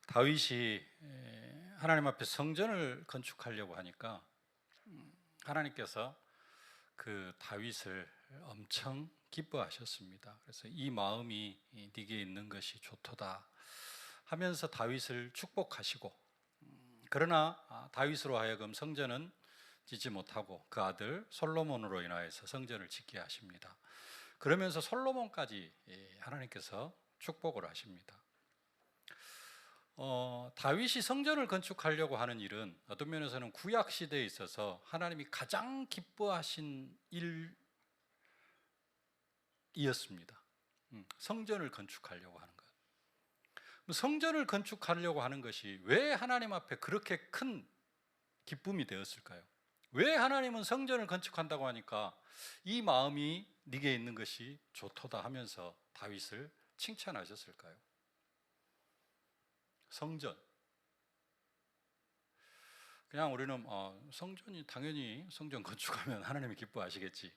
다윗이 하나님 앞에 성전을 건축하려고 하니까 하나님께서 그 다윗을 엄청 기뻐하셨습니다. 그래서 이 마음이 네게 있는 것이 좋도다 하면서 다윗을 축복하시고, 그러나 다윗으로 하여금 성전은 짓지 못하고 그 아들 솔로몬으로 인하여서 성전을 짓게 하십니다. 그러면서 솔로몬까지 하나님께서 축복을 하십니다. 다윗이 성전을 건축하려고 하는 일은 어떤 면에서는 구약 시대에 있어서 하나님이 가장 기뻐하신 일이었습니다. 성전을 건축하려고 하는 것. 성전을 건축하려고 하는 것이 왜 하나님 앞에 그렇게 큰 기쁨이 되었을까요? 왜 하나님은 성전을 건축한다고 하니까 이 마음이 네게 있는 것이 좋도다 하면서 다윗을 칭찬하셨을까요? 성전, 그냥 우리는 성전이 당연히 성전 건축하면 하나님이 기뻐하시겠지.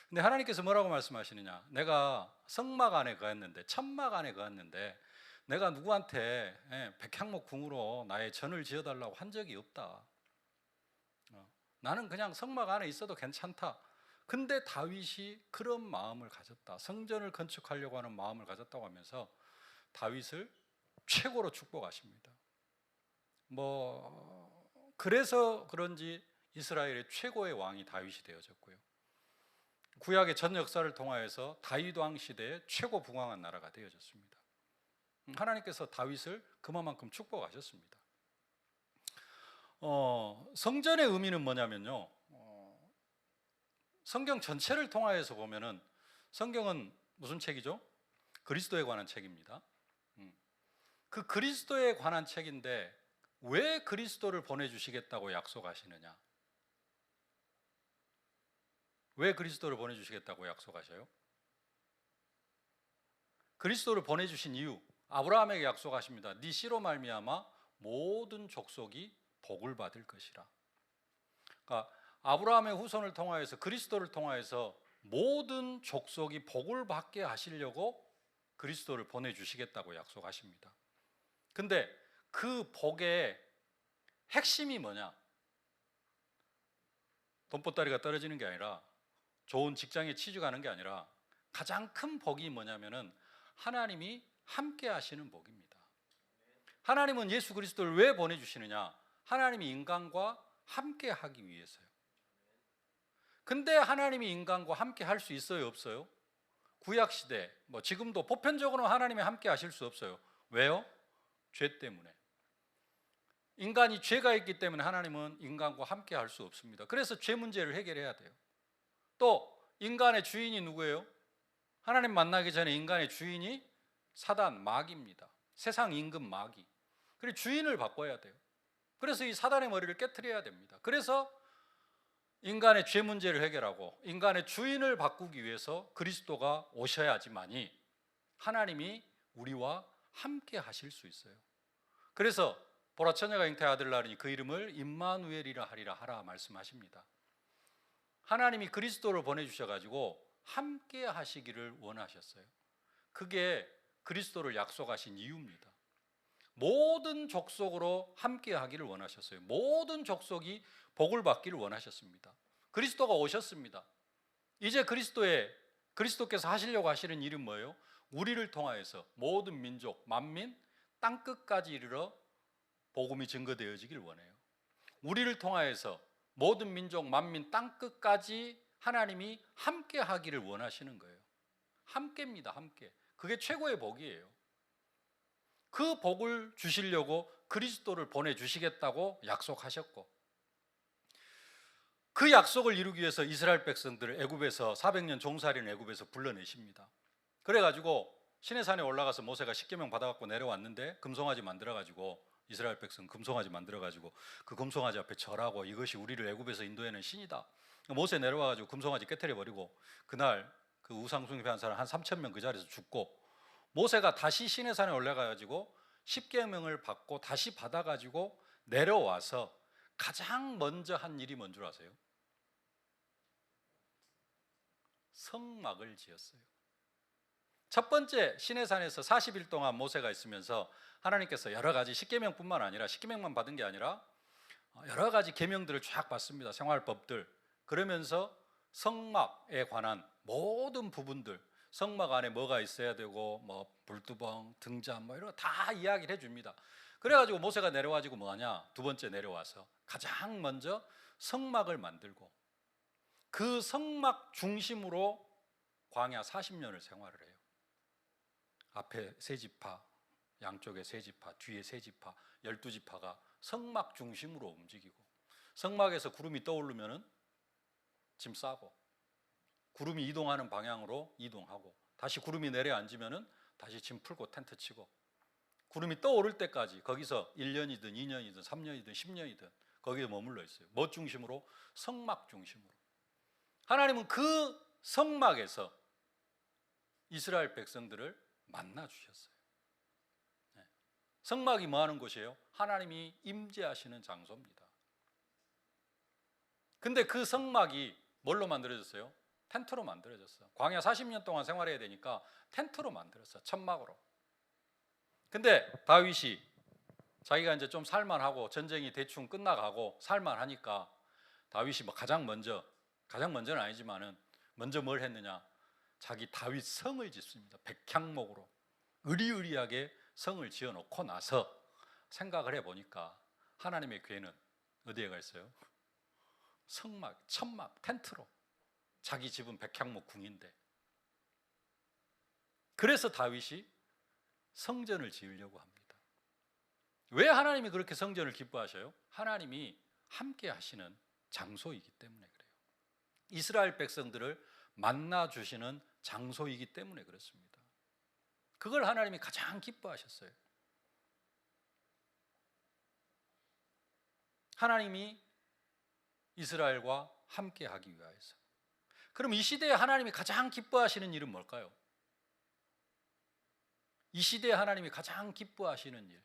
근데 하나님께서 뭐라고 말씀하시느냐? 내가 성막 안에 거했는데, 천막 안에 거했는데 내가 누구한테 백향목 궁으로 나의 전을 지어달라고 한 적이 없다. 나는 그냥 성막 안에 있어도 괜찮다. 근데 다윗이 그런 마음을 가졌다, 성전을 건축하려고 하는 마음을 가졌다고 하면서 다윗을 최고로 축복하십니다. 그래서 그런지 이스라엘의 최고의 왕이 다윗이 되어졌고요, 구약의 전 역사를 통하여서 다윗 왕 시대의 최고 부강한 나라가 되어졌습니다. 하나님께서 다윗을 그만큼 축복하셨습니다. 성전의 의미는 뭐냐면요, 성경 전체를 통하여서 보면은 성경은 무슨 책이죠? 그리스도에 관한 책입니다. 그 그리스도에 관한 책인데 왜 그리스도를 보내주시겠다고 약속하시느냐? 왜 그리스도를 보내주시겠다고 약속하셔요? 그리스도를 보내주신 이유, 아브라함에게 약속하십니다. 네 씨로 말미암아 모든 족속이 복을 받을 것이라. 그러니까 아브라함의 후손을 통하여서, 그리스도를 통하여서 모든 족속이 복을 받게 하시려고 그리스도를 보내주시겠다고 약속하십니다. 근데 그 복의 핵심이 뭐냐? 돈보따리가 떨어지는 게 아니라, 좋은 직장에 취직하는 게 아니라, 가장 큰 복이 뭐냐면은 하나님이 함께 하시는 복입니다. 하나님은 예수 그리스도를 왜 보내주시느냐? 하나님이 인간과 함께 하기 위해서요. 근데 하나님이 인간과 함께 할 수 있어요, 없어요? 구약시대, 지금도 보편적으로 하나님이 함께 하실 수 없어요. 왜요? 죄 때문에. 인간이 죄가 있기 때문에 하나님은 인간과 함께 할 수 없습니다. 그래서 죄 문제를 해결해야 돼요. 또 인간의 주인이 누구예요? 하나님 만나기 전에 인간의 주인이 사단, 마귀입니다. 세상 임금 마귀. 그래서 주인을 바꿔야 돼요. 그래서 이 사단의 머리를 깨트려야 됩니다. 그래서 인간의 죄 문제를 해결하고 인간의 주인을 바꾸기 위해서 그리스도가 오셔야지만이 하나님이 우리와 함께 하실 수 있어요. 그래서 보라, 처녀가 잉태의 아들을 낳으니 그 이름을 임마누엘이라 하리라 하라 말씀하십니다. 하나님이 그리스도를 보내주셔가지고 함께 하시기를 원하셨어요. 그게 그리스도를 약속하신 이유입니다. 모든 족속으로 함께 하기를 원하셨어요. 모든 족속이 복을 받기를 원하셨습니다. 그리스도가 오셨습니다. 이제 그리스도께서 하시려고 하시는 일은 뭐예요? 우리를 통하여서 모든 민족, 만민, 땅끝까지 이르러 복음이 증거되어지길 원해요. 우리를 통하여서 모든 민족, 만민, 땅끝까지 하나님이 함께 하기를 원하시는 거예요. 함께입니다, 함께. 그게 최고의 복이에요. 그 복을 주시려고 그리스도를 보내주시겠다고 약속하셨고, 그 약속을 이루기 위해서 이스라엘 백성들을 애굽에서 400년 종살이는 애굽에서 불러내십니다. 그래가지고 시내산에 올라가서 모세가 십계명 받아갖고 내려왔는데 금송아지 만들어가지고, 이스라엘 백성 금송아지 만들어가지고 그 금송아지 앞에 절하고, 이것이 우리를 애굽에서 인도해낸 신이다. 모세 내려와가지고 금송아지 깨트려버리고, 그날 그 우상숭배한 사람 한 3,000명 그 자리에서 죽고, 모세가 다시 시내산에 올라가가지고 십계명을 받고 다시 받아가지고 내려와서 가장 먼저 한 일이 뭔 줄 아세요? 성막을 지었어요. 첫 번째 시내산에서 40일 동안 모세가 있으면서 하나님께서 여러 가지 십계명뿐만 아니라 십계명만 받은 게 아니라 여러 가지 계명들을 쫙 받습니다. 생활법들. 그러면서 성막에 관한 모든 부분들, 성막 안에 뭐가 있어야 되고 뭐 불두방, 등잔 뭐 이런 거 다 이야기를 해줍니다. 그래가지고 모세가 내려와가지고 뭐하냐? 두 번째 내려와서 가장 먼저 성막을 만들고 그 성막 중심으로 광야 40년을 생활을 해요. 앞에 세 지파, 양쪽에 세 지파, 뒤에 세 지파, 12지파가 성막 중심으로 움직이고, 성막에서 구름이 떠오르면은 짐 싸고, 구름이 이동하는 방향으로 이동하고, 다시 구름이 내려앉으면은 다시 짐 풀고 텐트 치고, 구름이 떠오를 때까지 거기서 1년이든 2년이든 3년이든 10년이든 거기에 머물러 있어요. 뭐 중심으로? 성막 중심으로. 하나님은 그 성막에서 이스라엘 백성들을 만나 주셨어요. 성막이 뭐 하는 곳이에요? 하나님이 임재하시는 장소입니다. 근데 그 성막이 뭘로 만들어졌어요? 텐트로 만들어졌어요. 광야 40년 동안 생활해야 되니까 텐트로 만들었어요. 천막으로. 근데 다윗이 자기가 이제 좀 살만하고 전쟁이 대충 끝나가고 살만하니까 다윗이 뭐 가장 먼저는 아니지만은 먼저 뭘 했느냐? 자기 다윗 성을 짓습니다. 백향목으로 으리으리하게 성을 지어놓고 나서 생각을 해보니까 하나님의 괴는 어디에 가 있어요? 성막, 천막, 텐트로. 자기 집은 백향목 궁인데. 그래서 다윗이 성전을 지으려고 합니다. 왜 하나님이 그렇게 성전을 기뻐하셔요? 하나님이 함께 하시는 장소이기 때문에 그래요. 이스라엘 백성들을 만나 주시는 장소이기 때문에 그렇습니다. 그걸 하나님이 가장 기뻐하셨어요. 하나님이 이스라엘과 함께 하기 위하여서. 그럼 이 시대에 하나님이 가장 기뻐하시는 일은 뭘까요? 이 시대에 하나님이 가장 기뻐하시는 일.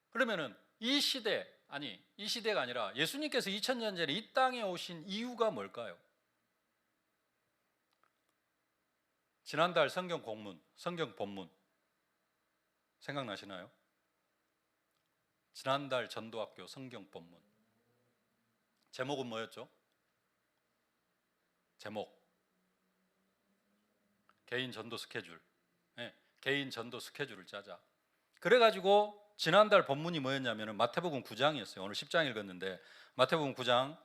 그러면은 이 시대가 아니라 예수님께서 2000년 전에 이 땅에 오신 이유가 뭘까요? 지난달 성경 본문 생각나시나요? 지난달 전도학교 성경 본문 제목은 뭐였죠? 제목 개인 전도 스케줄. 개인 전도 스케줄을 짜자. 그래가지고 지난달 본문이 뭐였냐면은 마태복음 9장이었어요. 오늘 10장 읽었는데 마태복음 9장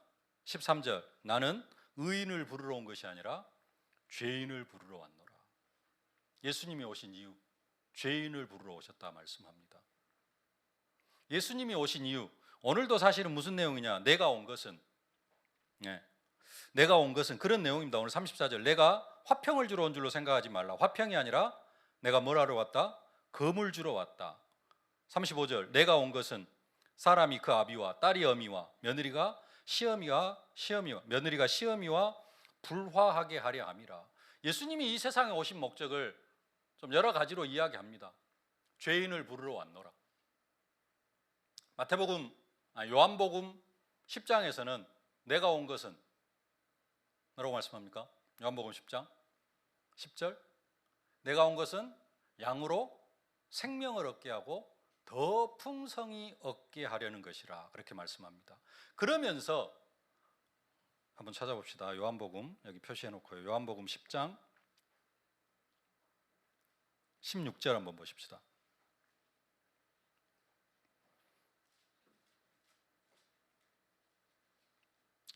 13절 나는 의인을 부르러 온 것이 아니라 죄인을 부르러 왔노라. 예수님이 오신 이유, 죄인을 부르러 오셨다 말씀합니다. 예수님이 오신 이유, 오늘도 사실은 무슨 내용이냐? 내가 온 것은 그런 내용입니다. 오늘 34절 내가 화평을 주러 온 줄로 생각하지 말라. 화평이 아니라 내가 뭘 하러 왔다? 검을 주러 왔다. 35절 내가 온 것은 사람이 그 아비와 딸이 어미와 며느리가 시어미와 불화하게 하려 함이라. 예수님이 이 세상에 오신 목적을 좀 여러 가지로 이야기합니다. 죄인을 부르러 왔노라. 요한복음 10장에서는 내가 온 것은 뭐라고 말씀합니까? 요한복음 10장 10절 내가 온 것은 양으로 생명을 얻게 하고 더 풍성히 얻게 하려는 것이라 그렇게 말씀합니다. 그러면서 한번 찾아봅시다. 요한복음 여기 표시해 놓고요. 요한복음 10장 16절 한번 보십시다.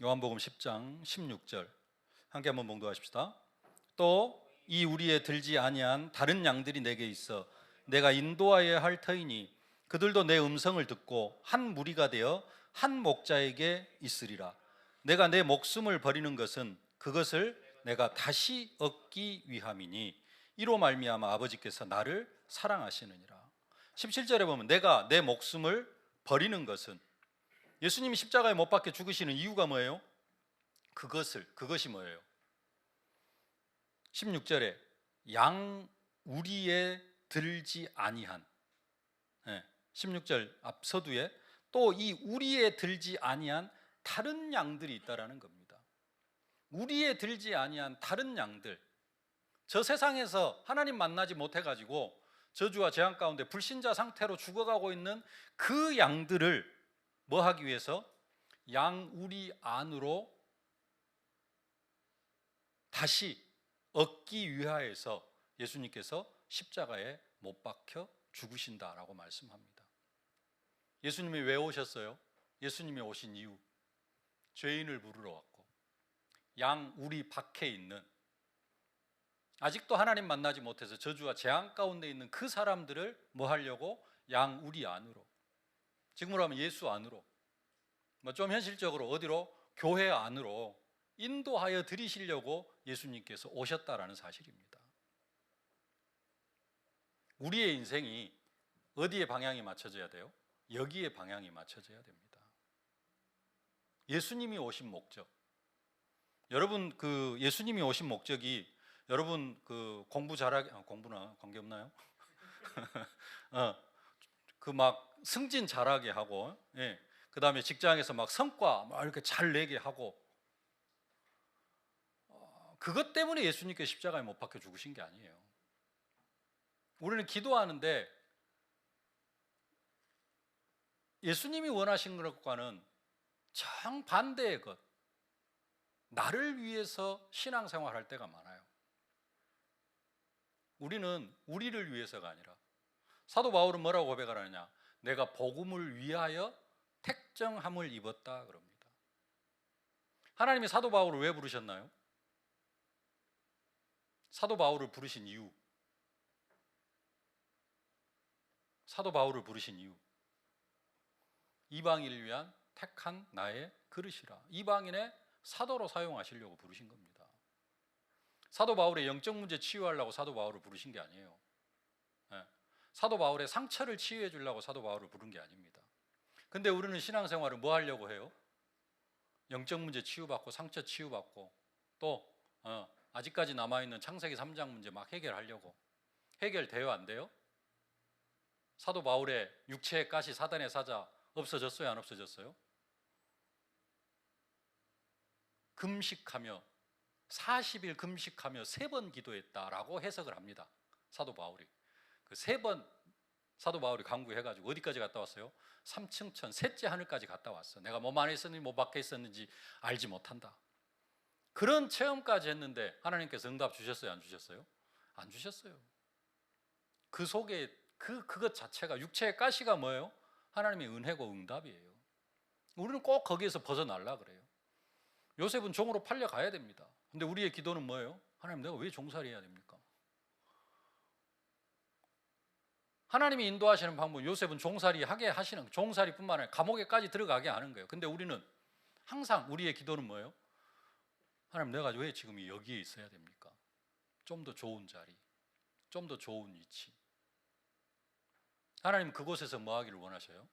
요한복음 10장 16절 함께 한번 봉독하십시다. 또 이 우리에 들지 아니한 다른 양들이 내게 있어 내가 인도하여야 할 터이니 그들도 내 음성을 듣고 한 무리가 되어 한 목자에게 있으리라. 내가 내 목숨을 버리는 것은 그것을 내가 다시 얻기 위함이니 이로 말미암아 아버지께서 나를 사랑하시느니라. 17절에 보면 내가 내 목숨을 버리는 것은 예수님이 십자가에 못 박혀 죽으시는 이유가 뭐예요? 그것이 뭐예요? 16절에 양 우리에 들지 아니한 16절 앞 서두에 또 이 우리에 들지 아니한 다른 양들이 있다라는 겁니다. 우리에 들지 아니한 다른 양들. 저 세상에서 하나님 만나지 못해가지고 저주와 재앙 가운데 불신자 상태로 죽어가고 있는 그 양들을 뭐 하기 위해서? 양우리 안으로 다시 얻기 위하여서 예수님께서 십자가에 못 박혀 죽으신다라고 말씀합니다. 예수님이 왜 오셨어요? 예수님이 오신 이유, 죄인을 부르러 왔고, 양우리 밖에 있는, 아직도 하나님 만나지 못해서 저주와 재앙 가운데 있는 그 사람들을 뭐 하려고? 양우리 안으로, 지금으로 하면 예수 안으로, 뭐 좀 현실적으로 어디로? 교회 안으로 인도하여 드리시려고 예수님께서 오셨다라는 사실입니다. 우리의 인생이 어디에 방향이 맞춰져야 돼요? 여기에 방향이 맞춰져야 됩니다. 예수님이 오신 목적, 여러분 그 예수님이 오신 목적이, 여러분 그 공부 잘하게, 공부나 관계없나요? 그 막 승진 잘하게 하고, 예. 그 다음에 직장에서 막 성과 막 이렇게 잘 내게 하고, 그것 때문에 예수님께 십자가에 못 박혀 죽으신 게 아니에요. 우리는 기도하는데 예수님이 원하신 것과는 정반대의 것, 나를 위해서 신앙생활 할 때가 많아요. 우리는 우리를 위해서가 아니라, 사도 바울은 뭐라고 고백을 하느냐? 내가 복음을 위하여 택정함을 입었다 그럽니다. 하나님이 사도 바울을 왜 부르셨나요? 사도 바울을 부르신 이유, 사도 바울을 부르신 이유, 이방인을 위한 택한 나의 그릇이라, 이방인의 사도로 사용하시려고 부르신 겁니다. 사도 바울의 영적 문제 치유하려고 사도 바울을 부르신 게 아니에요. 사도 바울의 상처를 치유해 주려고 사도 바울을 부른 게 아닙니다. 근데 우리는 신앙생활을 뭐 하려고 해요? 영적 문제 치유받고 상처 치유받고, 또 아직까지 남아있는 창세기 3장 문제 막 해결하려고. 해결돼요, 안 돼요? 사도 바울의 육체의 가시, 사단의 사자 없어졌어요, 안 없어졌어요? 금식하며 40일 금식하며 3번 기도했다라고 해석을 합니다. 사도 바울이 그 3번 사도 바울이 강구해가지고 어디까지 갔다 왔어요? 3층 천 셋째 하늘까지 갔다 왔어. 내가 몸 안에 있었는지 몸 밖에 있었는지 알지 못한다. 그런 체험까지 했는데 하나님께서 응답 주셨어요, 안 주셨어요? 안 주셨어요. 그 속에 그것 자체가, 육체의 가시가 뭐예요? 하나님의 은혜고 응답이에요. 우리는 꼭 거기에서 벗어나려고 그래요. 요셉은 종으로 팔려가야 됩니다. 근데 우리의 기도는 뭐예요? 하나님, 내가 왜 종살이 해야 됩니까? 하나님이 인도하시는 방법은 요셉은 종살이 하게 하시는, 종살이뿐만 아니라 감옥에까지 들어가게 하는 거예요. 근데 우리는 항상 우리의 기도는 뭐예요? 하나님, 내가 왜 지금 여기에 있어야 됩니까? 좀 더 좋은 자리, 좀 더 좋은 위치. 하나님 그곳에서 뭐 하기를 원하셔요?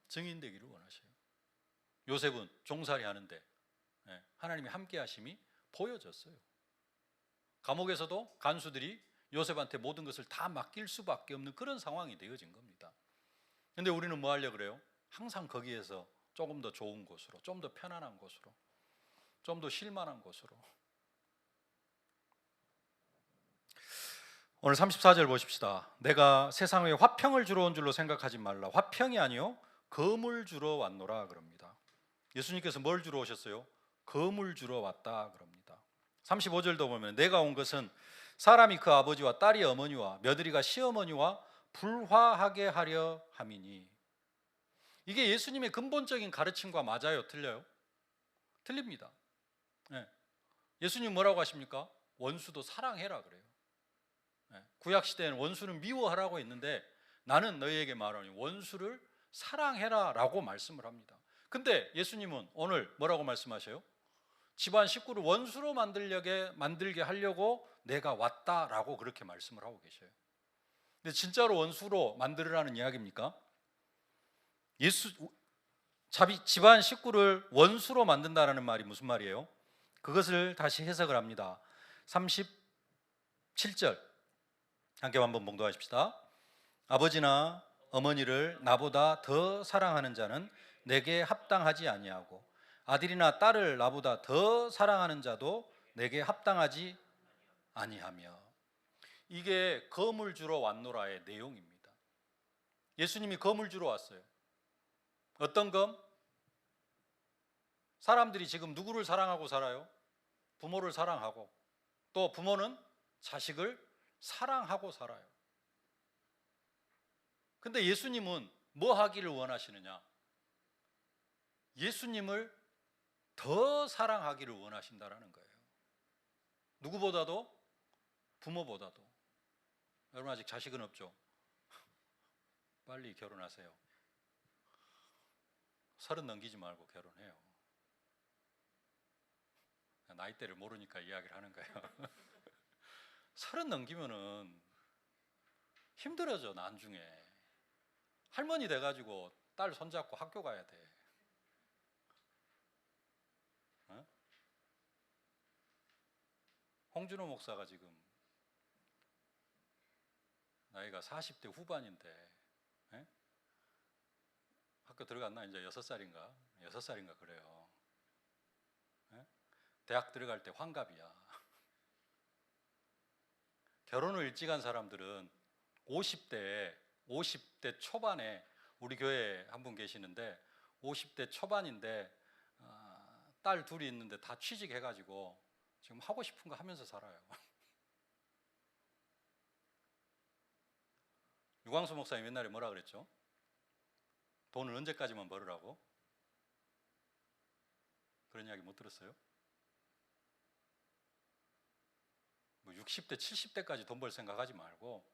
증인되기를 원하셔요. 요셉은 종살이 하는데 하나님이 함께 하심이 보여졌어요. 감옥에서도 간수들이 요셉한테 모든 것을 다 맡길 수밖에 없는 그런 상황이 되어진 겁니다. 그런데 우리는 뭐 하려고 그래요? 항상 거기에서 조금 더 좋은 곳으로, 좀 더 편안한 곳으로, 좀 더 쉴만한 곳으로. 오늘 34절 보십시다. 내가 세상에 화평을 주러 온 줄로 생각하지 말라. 화평이 아니요 검을 주러 왔노라 그럽니다. 예수님께서 뭘 주러 오셨어요? 검을 주러 왔다 그럽니다. 35절도 보면 내가 온 것은 사람이 그 아버지와 딸이 어머니와 며느리가 시어머니와 불화하게 하려 함이니. 이게 예수님의 근본적인 가르침과 맞아요, 틀려요? 틀립니다. 예수님 뭐라고 하십니까? 원수도 사랑해라 그래요. 구약 시대에는 원수는 미워하라고 했는데 나는 너희에게 말하니 원수를 사랑해라 라고 말씀을 합니다. 근데 예수님은 오늘 뭐라고 말씀하셔요? 집안 식구를 원수로 만들게 하려고 내가 왔다라고 그렇게 말씀을 하고 계셔요. 근데 진짜로 원수로 만들으라는 이야기입니까? 집안 식구를 원수로 만든다라는 말이 무슨 말이에요? 그것을 다시 해석을 합니다. 37절 함께 한번 봉독하십시다. 아버지나 어머니를 나보다 더 사랑하는 자는 내게 합당하지 아니하고 아들이나 딸을 나보다 더 사랑하는 자도 내게 합당하지 아니하며. 이게 검을 주러 왔노라의 내용입니다. 예수님이 검을 주러 왔어요. 어떤 검? 사람들이 지금 누구를 사랑하고 살아요? 부모를 사랑하고, 또 부모는 자식을 사랑하고 살아요. 근데 예수님은 뭐 하기를 원하시느냐? 예수님을 더 사랑하기를 원하신다라는 거예요. 누구보다도? 부모보다도. 여러분 아직 자식은 없죠? 빨리 결혼하세요. 30 넘기지 말고 결혼해요. 나이대를 모르니까 이야기를 하는 거예요. 30 넘기면은 힘들어져. 나중에 할머니 돼가지고 딸 손잡고 학교 가야 돼. 어? 홍준호 목사가 지금 나이가 40대 후반인데, 에? 학교 들어갔나? 이제 6살인가? 6살인가 그래요. 에? 대학 들어갈 때 환갑이야. 결혼을 일찍 한 사람들은 50대 초반에, 우리 교회에 한 분 계시는데 50대 초반인데 딸 둘이 있는데 다 취직해가지고 지금 하고 싶은 거 하면서 살아요. 유광수 목사님 옛날에 뭐라 그랬죠? 돈을 언제까지만 벌으라고? 그런 이야기 못 들었어요? 뭐 60대, 70대까지 돈 벌 생각하지 말고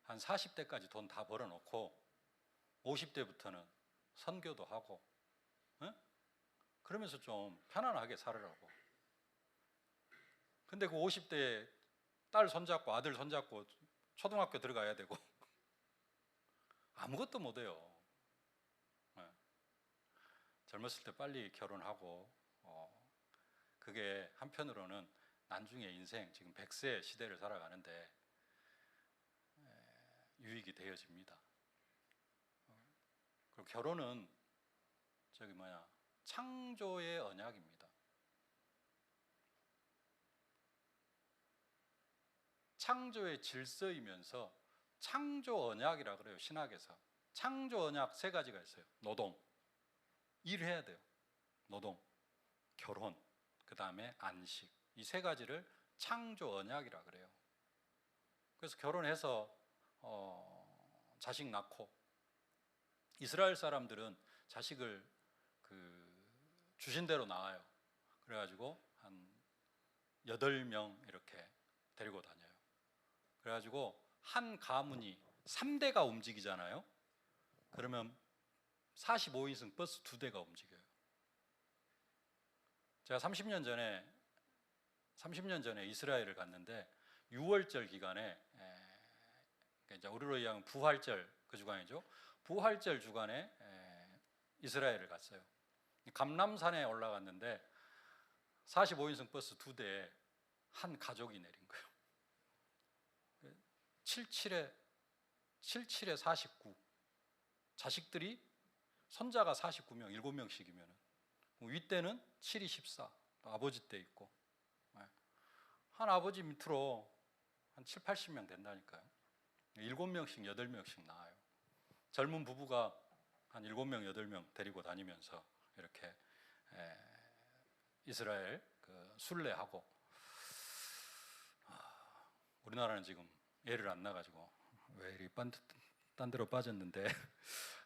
한 40대까지 돈 다 벌어놓고 50대부터는 선교도 하고, 에? 그러면서 좀 편안하게 살으라고. 근데 그 50대에 딸 손잡고 아들 손잡고 초등학교 들어가야 되고 아무것도 못해요. 젊었을 때 빨리 결혼하고, 그게 한편으로는 나중에 인생, 지금 100세 시대를 살아가는데 유익이 되어집니다. 그리고 결혼은 창조의 언약입니다. 창조의 질서이면서 창조 언약이라 그래요. 신학에서 창조 언약 3가지가 있어요. 노동, 일해야 돼요. 노동, 결혼, 그 다음에 안식. 이 3가지를 창조 언약이라 그래요. 그래서 결혼해서 자식 낳고, 이스라엘 사람들은 자식을 주신 대로 낳아요. 그래가지고 한 8명 이렇게 데리고 다녀요. 그래가지고 한 가문이 3대가 움직이잖아요. 그러면 45인승 버스 2대가 움직여요. 제가 30년 전에 이스라엘을 갔는데 6월절 기간에, 이제 우리로 얘기하면 부활절 그 주간이죠. 부활절 주간에 이스라엘을 갔어요. 감람산에 올라갔는데 45인승 버스 2대에 한 가족이 내린 거예요. 77에 49. 자식들이, 손자가 49명, 7명씩이면 윗대는 7이 14. 아버지 때 있고, 한 아버지 밑으로 한 7, 80명 된다니까요. 7명씩, 8명씩 나와요. 젊은 부부가 한 7명, 8명 데리고 다니면서 이렇게 이스라엘 순례하고. 우리나라는 지금 애를 안 낳아가지고 왜 이리 딴 데로 빠졌는데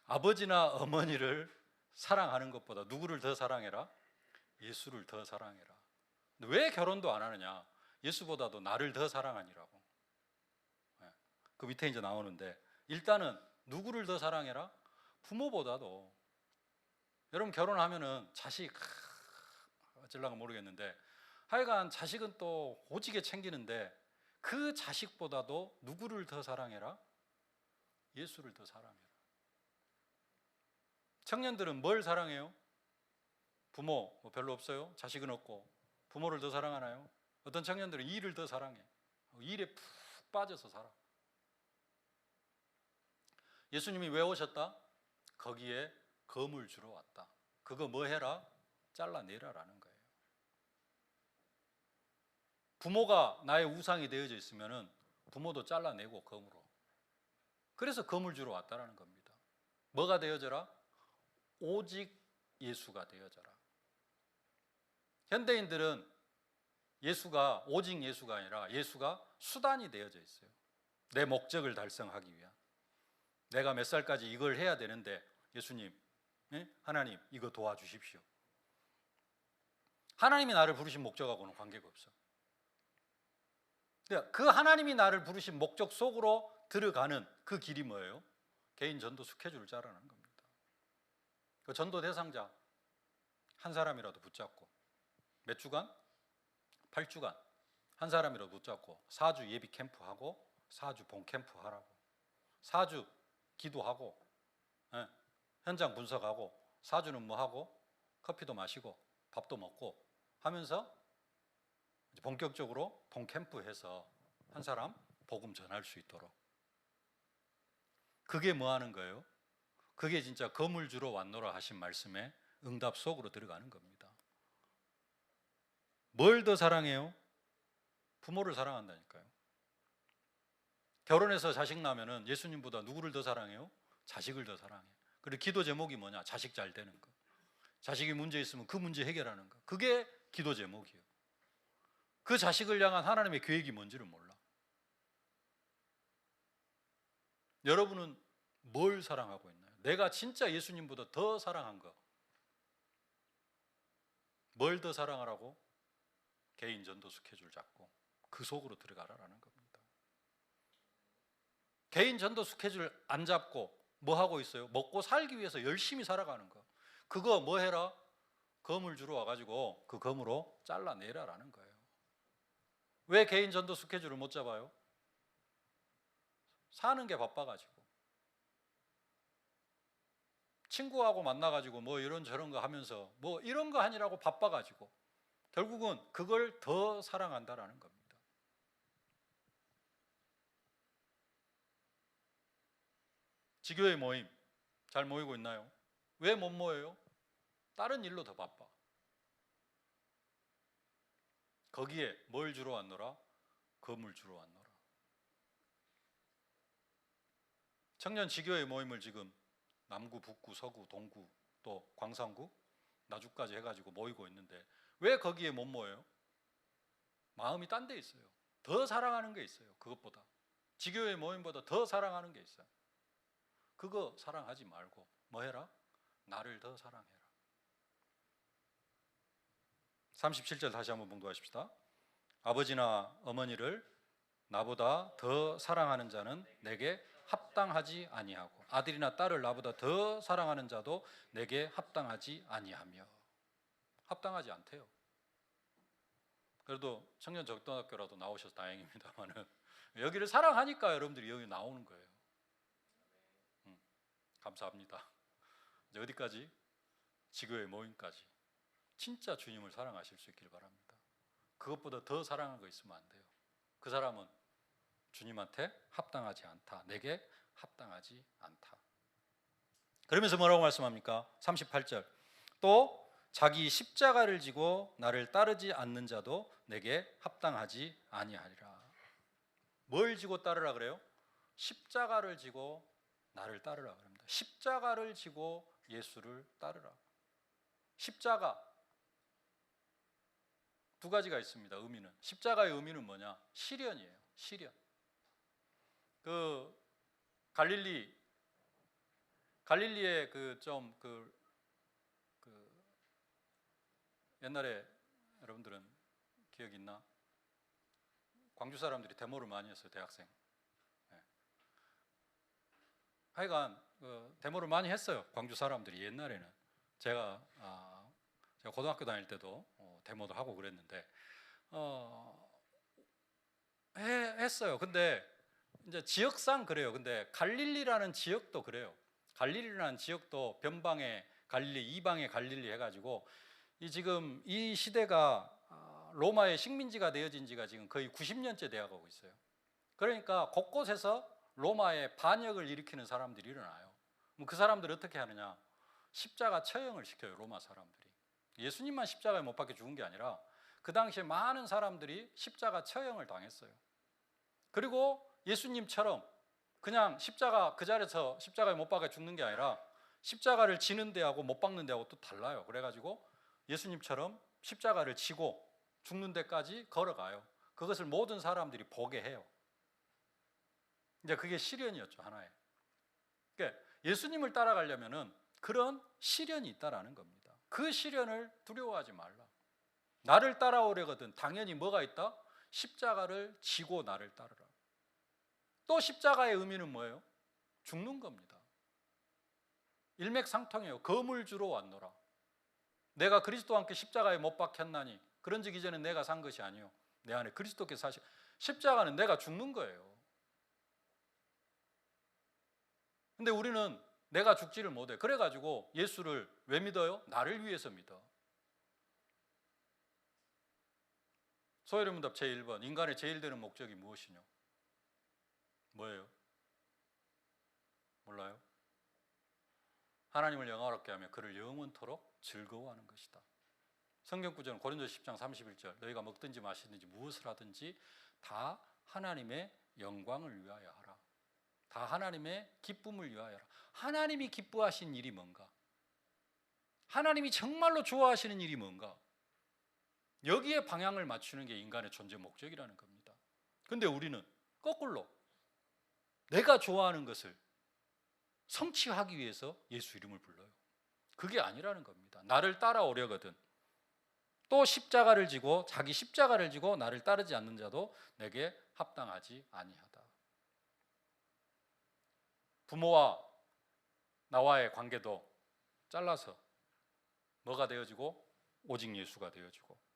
아버지나 어머니를 사랑하는 것보다 누구를 더 사랑해라? 예수를 더 사랑해라. 근데 왜 결혼도 안 하느냐? 예수보다도 나를 더 사랑하니라고. 그 밑에 이제 나오는데, 일단은 누구를 더 사랑해라? 부모보다도. 여러분 결혼하면은 자식 어쩌려고 모르겠는데 하여간 자식은 또 오지게 챙기는데, 그 자식보다도 누구를 더 사랑해라? 예수를 더 사랑해라. 청년들은 뭘 사랑해요? 부모 별로 없어요? 자식은 없고 부모를 더 사랑하나요? 어떤 청년들은 일을 더 사랑해. 일에 푹 빠져서 살아. 예수님이 왜 오셨다? 거기에 검을 주러 왔다. 그거 뭐 해라? 잘라내라라는 거예요. 부모가 나의 우상이 되어져 있으면은 부모도 잘라내고 검으로. 그래서 검을 주러 왔다라는 겁니다. 뭐가 되어져라? 오직 예수가 되어져라. 현대인들은 예수가 오직 예수가 아니라 예수가 수단이 되어져 있어요. 내 목적을 달성하기 위한. 내가 몇 살까지 이걸 해야 되는데 예수님, 하나님 이거 도와주십시오. 하나님이 나를 부르신 목적하고는 관계가 없어. 그 하나님이 나를 부르신 목적 속으로 들어가는 그 길이 뭐예요? 개인 전도 스케줄을 짜라는 겁니다. 그 전도 대상자 한 사람이라도 붙잡고 몇 주간? 8주간 한 사람이라도 붙잡고 4주 예비 캠프하고 4주 본 캠프 하라고. 4주 기도하고 현장 분석하고 4주는 뭐 하고 커피도 마시고 밥도 먹고 하면서 본격적으로 본 캠프해서 한 사람 복음 전할 수 있도록. 그게 뭐 하는 거예요? 그게 진짜 검을 주러 왔노라 하신 말씀에 응답 속으로 들어가는 겁니다. 뭘 더 사랑해요? 부모를 사랑한다니까요. 결혼해서 자식 낳으면 예수님보다 누구를 더 사랑해요? 자식을 더 사랑해요. 그리고 기도 제목이 뭐냐? 자식 잘 되는 거. 자식이 문제 있으면 그 문제 해결하는 거. 그게 기도 제목이에요. 그 자식을 향한 하나님의 계획이 뭔지를 몰라. 여러분은 뭘 사랑하고 있나요? 내가 진짜 예수님보다 더 사랑한 거. 뭘 더 사랑하라고? 개인 전도 스케줄 잡고 그 속으로 들어가라라는 겁니다. 개인 전도 스케줄 안 잡고 뭐 하고 있어요? 먹고 살기 위해서 열심히 살아가는 거. 그거 뭐 해라? 검을 주러 와가지고 그 검으로 잘라내라라는 거예요. 왜 개인 전도 스케줄을 못 잡아요? 사는 게 바빠가지고. 친구하고 만나가지고 뭐 이런 저런 거 하면서 뭐 이런 거 하느라고 바빠가지고 결국은 그걸 더 사랑한다라는 겁니다. 지교회 모임 잘 모이고 있나요? 왜 못 모여요? 다른 일로 더 바빠. 거기에 뭘 주러 왔노라? 검을 주러 왔노라. 청년 지교회 모임을 지금 남구, 북구, 서구, 동구, 또 광산구, 나주까지 해가지고 모이고 있는데 왜 거기에 못 모여요? 마음이 딴 데 있어요. 더 사랑하는 게 있어요. 그것보다. 지교회 모임보다 더 사랑하는 게 있어요. 그거 사랑하지 말고 뭐 해라? 나를 더 사랑해라. 37절 다시 한번 봉독하십시다. 아버지나 어머니를 나보다 더 사랑하는 자는 내게 합당하지 아니하고 아들이나 딸을 나보다 더 사랑하는 자도 내게 합당하지 아니하며. 합당하지 않대요. 그래도 청년적도학교라도 나오셔서 다행입니다만은 여기를 사랑하니까 여러분들이 여기 나오는 거예요. 감사합니다. 이제 어디까지? 지교회 모임까지. 진짜 주님을 사랑하실 수 있기를 바랍니다. 그것보다 더 사랑한 거 있으면 안 돼요. 그 사람은 주님한테 합당하지 않다. 내게 합당하지 않다. 그러면서 뭐라고 말씀합니까? 38절. 또 자기 십자가를 지고 나를 따르지 않는 자도 내게 합당하지 아니하리라. 뭘 지고 따르라 그래요? 십자가를 지고 나를 따르라 그럽니다. 십자가를 지고 예수를 따르라. 십자가 두 가지가 있습니다. 의미는. 십자가의 의미는 뭐냐? 시련이에요. 시련. 그 갈릴리의 옛날에 여러분들은 기억 있나? 광주 사람들이 데모를 많이 했어요. 대학생. 네. 하여간 데모를 많이 했어요. 광주 사람들이 옛날에는. 제가 고등학교 다닐 때도 데모도 하고 그랬는데 했어요. 근데 이제 지역상 그래요. 근데 갈릴리라는 지역도 그래요. 갈릴리라는 지역도 변방의 갈릴리, 이방의 갈릴리 해가지고 지금 이 시대가 로마의 식민지가 되어진 지가 지금 거의 90년째 되어가고 있어요. 그러니까 곳곳에서 로마의 반역을 일으키는 사람들이 일어나요. 그 사람들이 어떻게 하느냐? 십자가 처형을 시켜요. 로마 사람들이. 예수님만 십자가에 못 박혀 죽은 게 아니라 그 당시에 많은 사람들이 십자가 처형을 당했어요. 그리고 예수님처럼 그냥 십자가 그 자리에서 십자가에 못 박아 죽는 게 아니라 십자가를 지는 데하고 못 박는 데하고 또 달라요. 그래가지고 예수님처럼 십자가를 지고 죽는 데까지 걸어가요. 그것을 모든 사람들이 보게 해요. 이제 그게 시련이었죠, 하나의. 그러니까 예수님을 따라가려면은 그런 시련이 있다라는 겁니다. 그 시련을 두려워하지 말라. 나를 따라오려거든 당연히 뭐가 있다? 십자가를 지고 나를 따르라. 또 십자가의 의미는 뭐예요? 죽는 겁니다. 일맥상통해요. 검을 주러 왔노라. 내가 그리스도와 함께 십자가에 못 박혔나니 그런즉 이제는 내가 산 것이 아니요 내 안에 그리스도께서 사시. 십자가는 내가 죽는 거예요. 근데 우리는 내가 죽지를 못해. 그래가지고 예수를 왜 믿어요? 나를 위해서 믿어. 소요리 문답 제1번 인간의 제일 되는 목적이 무엇이뇨? 뭐예요? 몰라요? 하나님을 영화롭게 하며 그를 영원토록 즐거워하는 것이다. 성경 구절은 고린도서 10장 31절 너희가 먹든지 마시든지 무엇을 하든지 다 하나님의 영광을 위하여 하라. 다 하나님의 기쁨을 위하여 하라. 하나님이 기뻐하신 일이 뭔가? 하나님이 정말로 좋아하시는 일이 뭔가? 여기에 방향을 맞추는 게 인간의 존재 목적이라는 겁니다. 그런데 우리는 거꾸로 내가 좋아하는 것을 성취하기 위해서 예수 이름을 불러요. 그게 아니라는 겁니다. 나를 따라오려거든 또 십자가를 지고 자기 십자가를 지고 나를 따르지 않는 자도 내게 합당하지 아니하다. 부모와 나와의 관계도 잘라서 뭐가 되어지고 오직 예수가 되어지고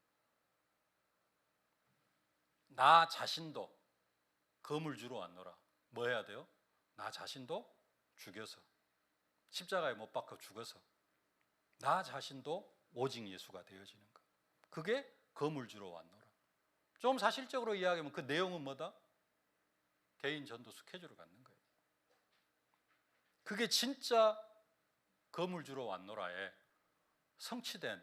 나 자신도 검을 주러 왔노라. 뭐 해야 돼요? 나 자신도 죽여서 십자가에 못 박혀 죽어서 나 자신도 오직 예수가 되어지는 것. 그게 검을 주러 왔노라. 좀 사실적으로 이야기하면 그 내용은 뭐다? 개인 전도 스케줄을 갖는 거예요. 그게 진짜 검을 주러 왔노라에 성취된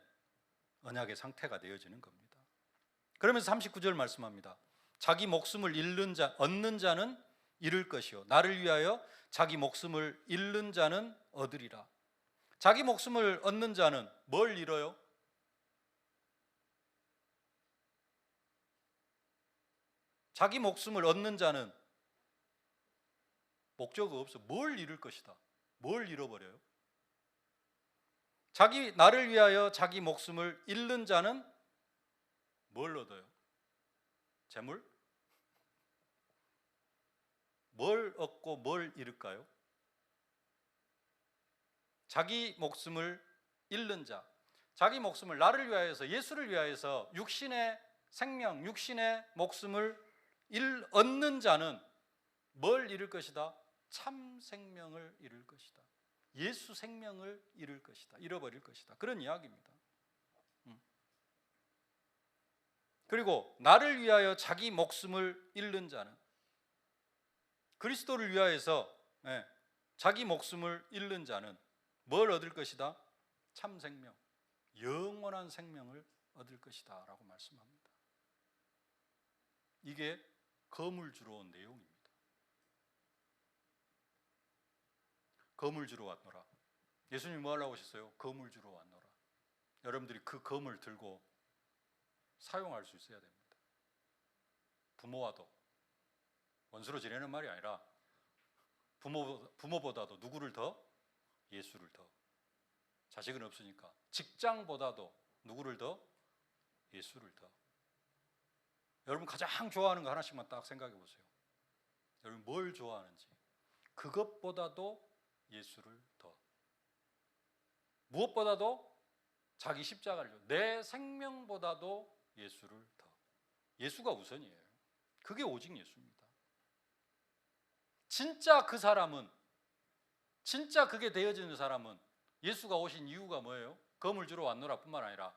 언약의 상태가 되어지는 겁니다. 그러면서 39절 말씀합니다. 자기 목숨을 얻는 자는 잃을 것이요 나를 위하여 자기 목숨을 잃는 자는 얻으리라. 자기 목숨을 얻는 자는 뭘 잃어요? 자기 목숨을 얻는 자는 목적이 없어. 뭘 잃을 것이다. 뭘 잃어버려요? 나를 위하여 자기 목숨을 잃는 자는 뭘 얻어요? 재물? 뭘 얻고 뭘 잃을까요? 자기 목숨을 잃는 자. 자기 목숨을 나를 위하여서 예수를 위하여서 육신의 생명, 육신의 목숨을 얻는 자는 뭘 잃을 것이다? 참 생명을 잃을 것이다. 예수 생명을 잃을 것이다. 잃어버릴 것이다. 그런 이야기입니다. 그리고 나를 위하여 자기 목숨을 잃는 자는 그리스도를 위하여서 자기 목숨을 잃는 자는 뭘 얻을 것이다? 참 생명, 영원한 생명을 얻을 것이다 라고 말씀합니다. 이게 검을 주러 온 내용입니다. 검을 주러 왔노라. 예수님이 뭐 하려고 오셨어요? 검을 주러 왔노라. 여러분들이 그 검을 들고 사용할 수 있어야 됩니다. 부모와도 원수로 지내는 말이 아니라 부모보다도 누구를 더? 예수를 더. 자식은 없으니까 직장보다도 누구를 더? 예수를 더. 여러분 가장 좋아하는 거 하나씩만 딱 생각해 보세요. 여러분 뭘 좋아하는지. 그것보다도 예수를 더. 무엇보다도 자기 십자가를 내 생명보다도 예수를 더. 예수가 우선이에요. 그게 오직 예수입니다. 진짜 그 사람은 진짜 그게 되어지는 사람은 예수가 오신 이유가 뭐예요? 검을 주러 왔노라 뿐만 아니라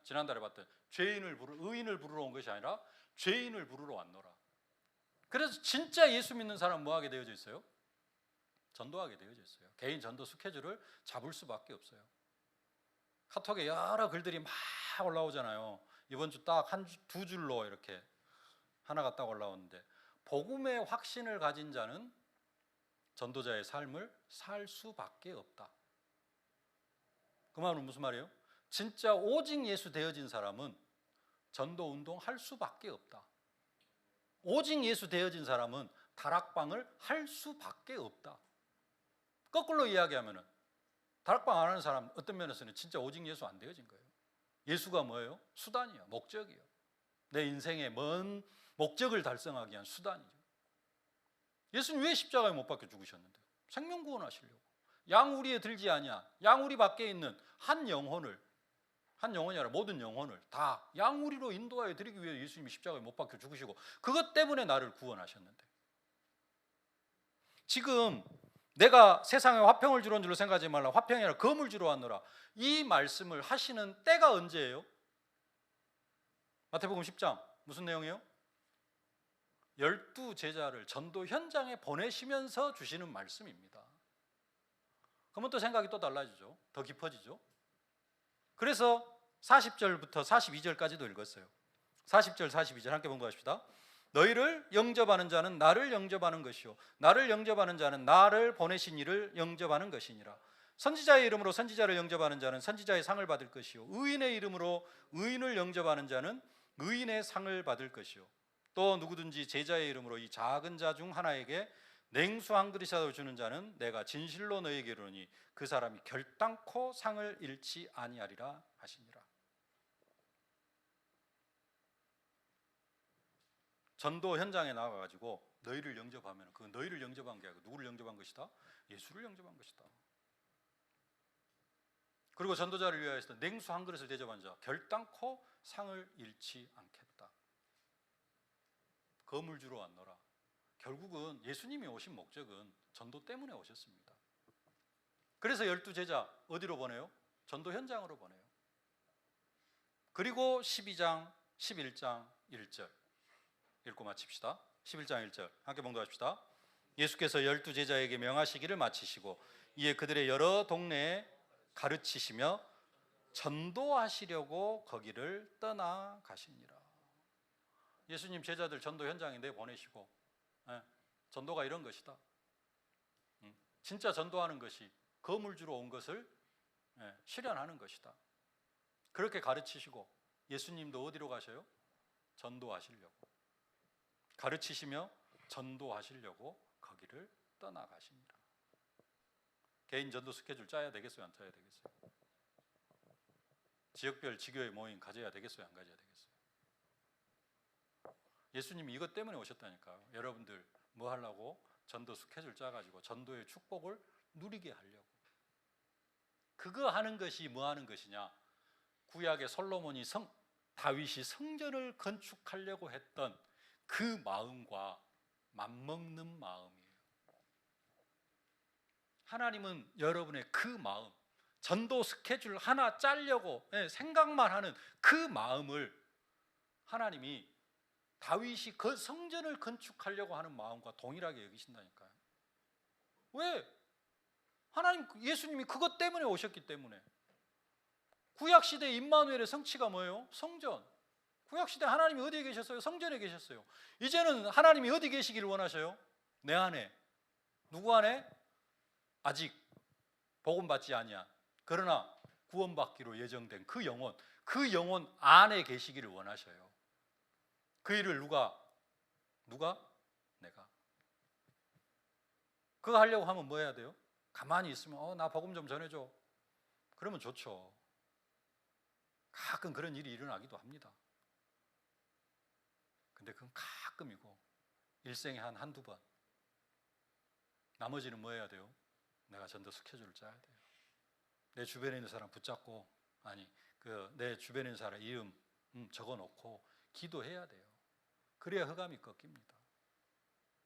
지난달에 봤던 의인을 부르러 온 것이 아니라 죄인을 부르러 왔노라. 그래서 진짜 예수 믿는 사람은 뭐 하게 되어져 있어요? 전도하게 되어져 있어요. 개인 전도 스케줄을 잡을 수밖에 없어요. 카톡에 여러 글들이 막 올라오잖아요. 이번 주 딱 두 줄로 이렇게 하나가 딱 올라오는데, 복음의 확신을 가진 자는 전도자의 삶을 살 수밖에 없다. 그 말은 무슨 말이에요? 진짜 오직 예수 되어진 사람은 전도 운동 할 수밖에 없다. 오직 예수 되어진 사람은 다락방을 할 수밖에 없다. 거꾸로 이야기하면은 다락방 안 하는 사람 어떤 면에서는 진짜 오직 예수 안 되어진 거예요. 예수가 뭐예요? 수단이요, 목적이요. 내 인생의 먼 목적을 달성하기 위한 수단이죠. 예수님 왜 십자가에 못 박혀 죽으셨는데? 생명 구원하시려고. 양우리에 들지 아니야. 양우리 밖에 있는 한 영혼을, 한 영혼이 아니라 모든 영혼을 다 양우리로 인도하여 드리기 위해 예수님이 십자가에 못 박혀 죽으시고, 그것 때문에 나를 구원하셨는데, 지금 내가 세상에 화평을 주러 온 줄로 생각하지 말라, 화평이 아니라 검을 주러 왔노라, 이 말씀을 하시는 때가 언제예요? 마태복음 10장 무슨 내용이에요? 12제자를 전도 현장에 보내시면서 주시는 말씀입니다. 그러면 또 생각이 또 달라지죠. 더 깊어지죠. 그래서 40절부터 42절까지도 읽었어요. 40절 42절 함께 봉독하십시다. 너희를 영접하는 자는 나를 영접하는 것이요 나를 영접하는 자는 나를 보내신 이를 영접하는 것이니라. 선지자의 이름으로 선지자를 영접하는 자는 선지자의 상을 받을 것이요 의인의 이름으로 의인을 영접하는 자는 의인의 상을 받을 것이요 또 누구든지 제자의 이름으로 이 작은 자 중 하나에게 냉수 한 그릇이라도 주는 자는 내가 진실로 너희에게 이르노니 그 사람이 결단코 상을 잃지 아니하리라 하시니라. 전도 현장에 나가가지고 너희를 영접하면 그 너희를 영접한 게 아니고 누구를 영접한 것이다? 예수를 영접한 것이다. 그리고 전도자를 위하여서 냉수 한 그릇을 대접한 자 결단코 상을 잃지 않겠다. 검을 주러 왔노라. 결국은 예수님이 오신 목적은 전도 때문에 오셨습니다. 그래서 12제자 어디로 보내요? 전도 현장으로 보내요. 그리고 12장, 11장 1절 읽고 마칩시다. 11장 1절 함께 봉독합시다. 예수께서 12제자에게 명하시기를 마치시고 이에 그들의 여러 동네에 가르치시며 전도하시려고 거기를 떠나가시니라. 예수님 제자들 전도 현장에 내보내시고, 전도가 이런 것이다. 진짜 전도하는 것이 검을 주러 온 것을 실현하는 것이다. 그렇게 가르치시고 예수님도 어디로 가셔요? 전도하시려고. 가르치시며 전도하시려고 거기를 떠나가십니다. 개인 전도 스케줄 짜야 되겠어요? 안 짜야 되겠어요? 지역별 지교회 모임 가져야 되겠어요? 안 가져야 되겠어요? 예수님이 이것 때문에 오셨다니까요. 여러분들 뭐 하려고? 전도 스케줄 짜가지고 전도의 축복을 누리게 하려고. 그거 하는 것이 뭐 하는 것이냐? 구약의 솔로몬이 다윗이 성전을 건축하려고 했던 그 마음과 맞먹는 마음이에요. 하나님은 여러분의 그 마음, 전도 스케줄 하나 짜려고 생각만 하는 그 마음을 하나님이 다윗이 그 성전을 건축하려고 하는 마음과 동일하게 여기신다니까요. 왜? 하나님, 예수님이 그것 때문에 오셨기 때문에. 구약시대 임마누엘의 성취가 뭐예요? 성전. 구약시대 하나님이 어디에 계셨어요? 성전에 계셨어요. 이제는 하나님이 어디 계시기를 원하셔요? 내 안에. 누구 안에? 아직 복음받지 아니한 그러나 구원받기로 예정된 그 영혼 안에 계시기를 원하셔요. 그 일을 누가? 내가. 그거 하려고 하면 뭐 해야 돼요? 가만히 있으면 나 복음 좀 전해줘. 그러면 좋죠. 가끔 그런 일이 일어나기도 합니다. 근데 그건 가끔이고 일생에 한두 번. 나머지는 뭐 해야 돼요? 내가 전도 스케줄을 짜야 돼요. 내 주변에 있는 사람 붙잡고 내 주변에 있는 사람 이름 적어놓고 기도해야 돼요. 그래야 흑암이 꺾입니다.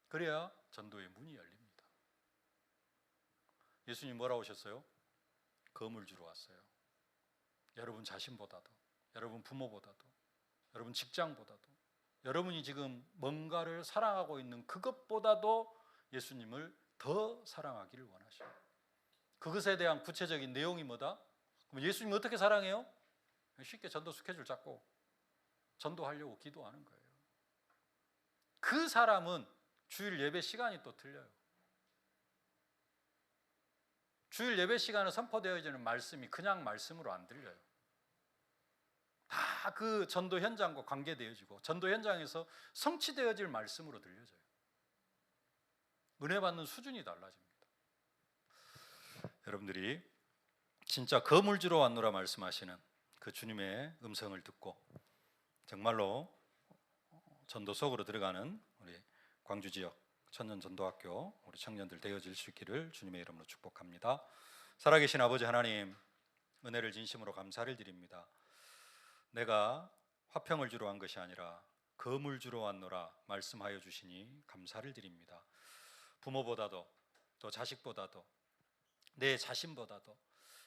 그래야 전도의 문이 열립니다. 예수님 뭐라고 오셨어요? 검을 주러 왔어요. 여러분 자신보다도, 여러분 부모보다도, 여러분 직장보다도, 여러분이 지금 뭔가를 사랑하고 있는 그것보다도 예수님을 더 사랑하기를 원하셔요. 그것에 대한 구체적인 내용이 뭐다? 그럼 예수님 어떻게 사랑해요? 쉽게 전도 스케줄 잡고 전도하려고 기도하는 거예요. 그 사람은 주일 예배 시간이 또 틀려요. 주일 예배 시간에 선포되어지는 말씀이 그냥 말씀으로 안 들려요. 다 그 전도 현장과 관계되어지고 전도 현장에서 성취되어질 말씀으로 들려져요. 은혜 받는 수준이 달라집니다. 여러분들이 진짜 거물주로 왔노라 말씀하시는 그 주님의 음성을 듣고 정말로 전도 속으로 들어가는 우리 광주 지역 천년전도학교 우리 청년들 되어질 수 있기를 주님의 이름으로 축복합니다. 살아계신 아버지 하나님, 은혜를 진심으로 감사를 드립니다. 내가 화평을 주러 온 것이 아니라 거물 주러 왔노라 말씀하여 주시니 감사를 드립니다. 부모보다도 또 자식보다도 내 자신보다도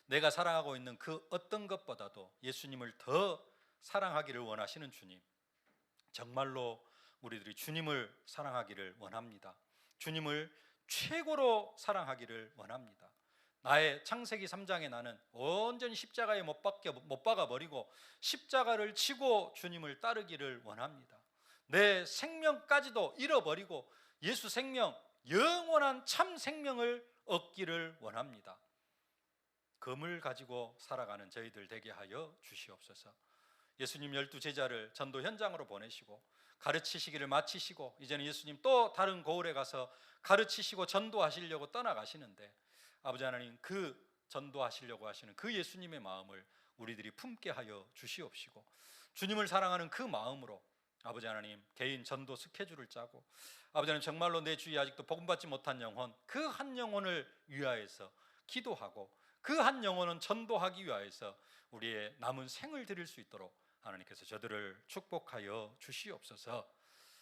내가 사랑하고 있는 그 어떤 것보다도 예수님을 더 사랑하기를 원하시는 주님, 정말로 우리들이 주님을 사랑하기를 원합니다. 주님을 최고로 사랑하기를 원합니다. 나의 창세기 3장에 나는 온전히 십자가에 못 박아버리고 십자가를 치고 주님을 따르기를 원합니다. 내 생명까지도 잃어버리고 예수 생명, 영원한 참 생명을 얻기를 원합니다. 검을 가지고 살아가는 저희들 되게 하여 주시옵소서. 예수님 12제자를 전도 현장으로 보내시고 가르치시기를 마치시고 이제는 예수님 또 다른 고을에 가서 가르치시고 전도하시려고 떠나가시는데 아버지 하나님, 그 전도하시려고 하시는 그 예수님의 마음을 우리들이 품게 하여 주시옵시고 주님을 사랑하는 그 마음으로 아버지 하나님 개인 전도 스케줄을 짜고 아버지 하나님 정말로 내 주위에 아직도 복음받지 못한 영혼, 그 한 영혼을 위하여서 기도하고 그 한 영혼은 전도하기 위하여서 우리의 남은 생을 드릴 수 있도록 하나님께서 저들을 축복하여 주시옵소서.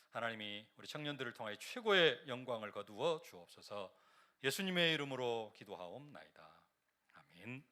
하나님이 우리 청년들을 통하여 최고의 영광을 거두어 주옵소서. 예수님의 이름으로 기도하옵나이다. 아멘.